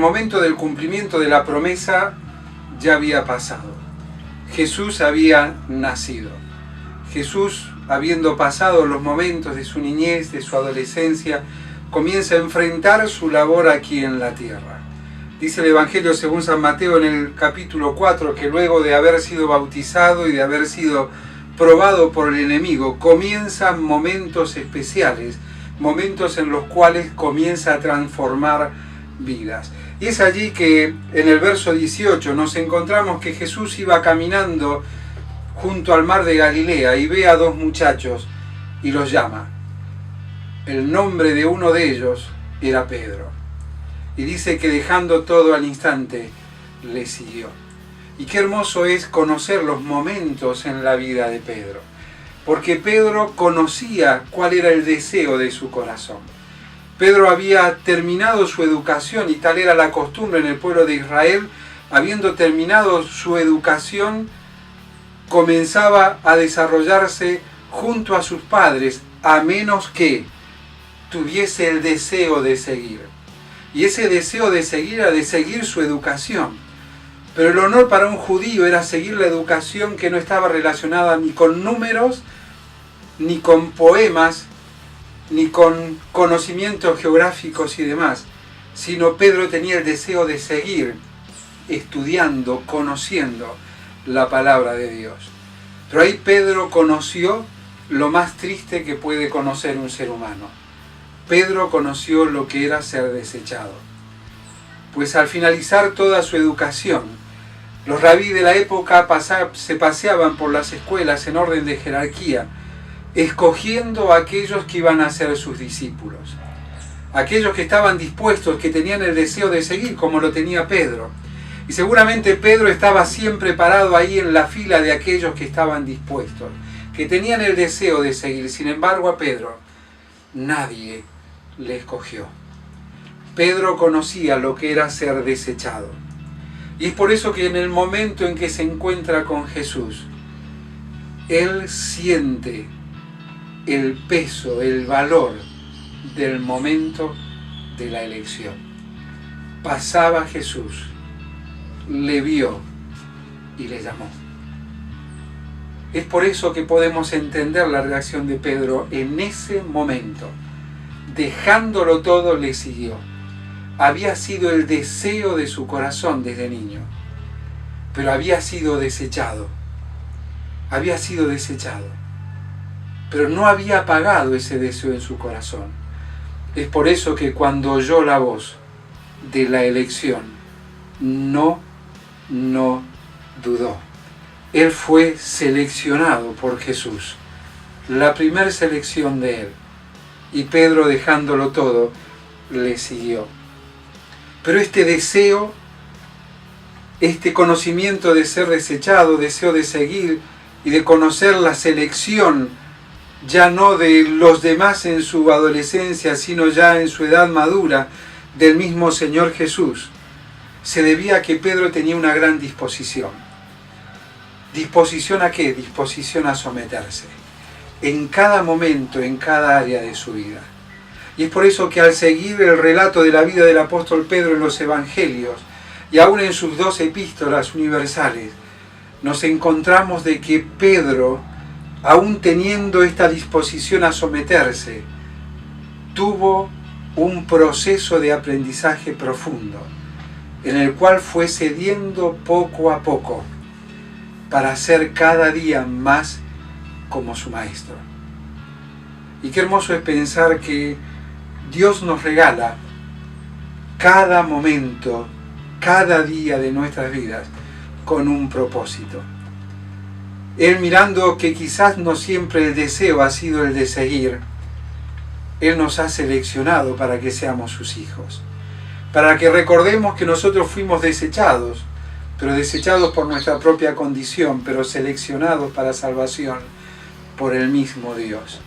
momento del cumplimiento de la promesa ya había pasado. Jesús había nacido. Jesús, habiendo pasado los momentos de su niñez, de su adolescencia, comienza a enfrentar su labor aquí en la tierra. Dice el Evangelio según San Mateo en el capítulo 4 que luego de haber sido bautizado y de haber sido probado por el enemigo, comienzan momentos especiales, momentos en los cuales comienza a transformar vidas. Y es allí que en el verso 18 nos encontramos que Jesús iba caminando junto al mar de Galilea y ve a dos muchachos y los llama. El nombre de uno de ellos era Pedro. Y dice que dejando todo al instante, le siguió. Y qué hermoso es conocer los momentos en la vida de Pedro. Porque Pedro conocía cuál era el deseo de su corazón. Pedro había terminado su educación, y tal era la costumbre en el pueblo de Israel. Habiendo terminado su educación, comenzaba a desarrollarse junto a sus padres, a menos que tuviese el deseo de seguir. Y ese deseo de seguir era de seguir su educación. Pero el honor para un judío era seguir la educación que no estaba relacionada ni con números, ni con poemas, ni con conocimientos geográficos y demás, sino Pedro tenía el deseo de seguir estudiando, conociendo la palabra de Dios. Pero ahí Pedro conoció lo más triste que puede conocer un ser humano. Pedro conoció lo que era ser desechado. Pues al finalizar toda su educación, los rabí de la época se paseaban por las escuelas en orden de jerarquía, escogiendo a aquellos que iban a ser sus discípulos. Aquellos que estaban dispuestos, que tenían el deseo de seguir, como lo tenía Pedro. Y seguramente Pedro estaba siempre parado ahí en la fila de aquellos que estaban dispuestos, que tenían el deseo de seguir. Sin embargo, a Pedro nadie le escogió. Pedro conocía lo que era ser desechado. Y es por eso que en el momento en que se encuentra con Jesús, él siente el peso, el valor del momento de la elección. Pasaba Jesús, le vio y le llamó. Es por eso que podemos entender la reacción de Pedro en ese momento. Dejándolo todo, le siguió. Había sido el deseo de su corazón desde niño, pero había sido desechado. Había sido desechado, pero no había apagado ese deseo en su corazón. Es por eso que cuando oyó la voz de la elección, no dudó. Él fue seleccionado por Jesús, la primera selección de él. Y Pedro, dejándolo todo, le siguió. Pero este deseo, este conocimiento de ser desechado, deseo de seguir y de conocer la selección, ya no de los demás en su adolescencia, sino ya en su edad madura, del mismo Señor Jesús, se debía a que Pedro tenía una gran disposición. ¿Disposición a qué? Disposición a someterse. En cada momento, en cada área de su vida. Y es por eso que al seguir el relato de la vida del apóstol Pedro en los Evangelios, y aún en sus 2 epístolas universales, nos encontramos de que Pedro, aún teniendo esta disposición a someterse, tuvo un proceso de aprendizaje profundo, en el cual fue cediendo poco a poco, para ser cada día más como su Maestro. Y qué hermoso es pensar que Dios nos regala cada momento, cada día de nuestras vidas, con un propósito. Él, mirando que quizás no siempre el deseo ha sido el de seguir, Él nos ha seleccionado para que seamos sus hijos. Para que recordemos que nosotros fuimos desechados, pero desechados por nuestra propia condición, pero seleccionados para salvación por el mismo Dios.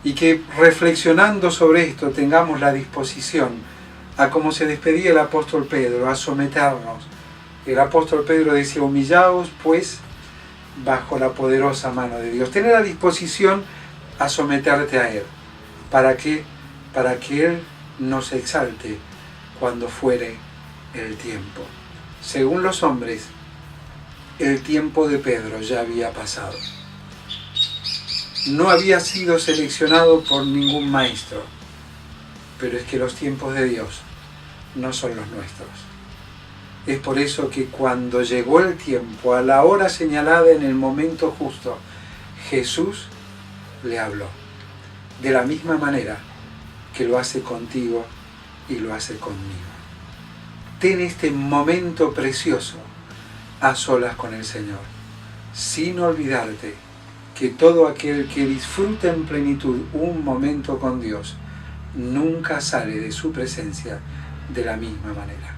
Y que reflexionando sobre esto tengamos la disposición a, como se despedía el apóstol Pedro, a someternos. El apóstol Pedro decía: humillaos pues bajo la poderosa mano de Dios. Tener la disposición a someterte a Él. ¿Para qué? Para que Él nos exalte cuando fuere el tiempo. Según los hombres, el tiempo de Pedro ya había pasado. No había sido seleccionado por ningún maestro, pero es que los tiempos de Dios no son los nuestros. Es por eso que cuando llegó el tiempo, a la hora señalada, en el momento justo, Jesús le habló. De la misma manera que lo hace contigo y lo hace conmigo. Ten este momento precioso a solas con el Señor, sin olvidarte que todo aquel que disfruta en plenitud un momento con Dios nunca sale de su presencia de la misma manera.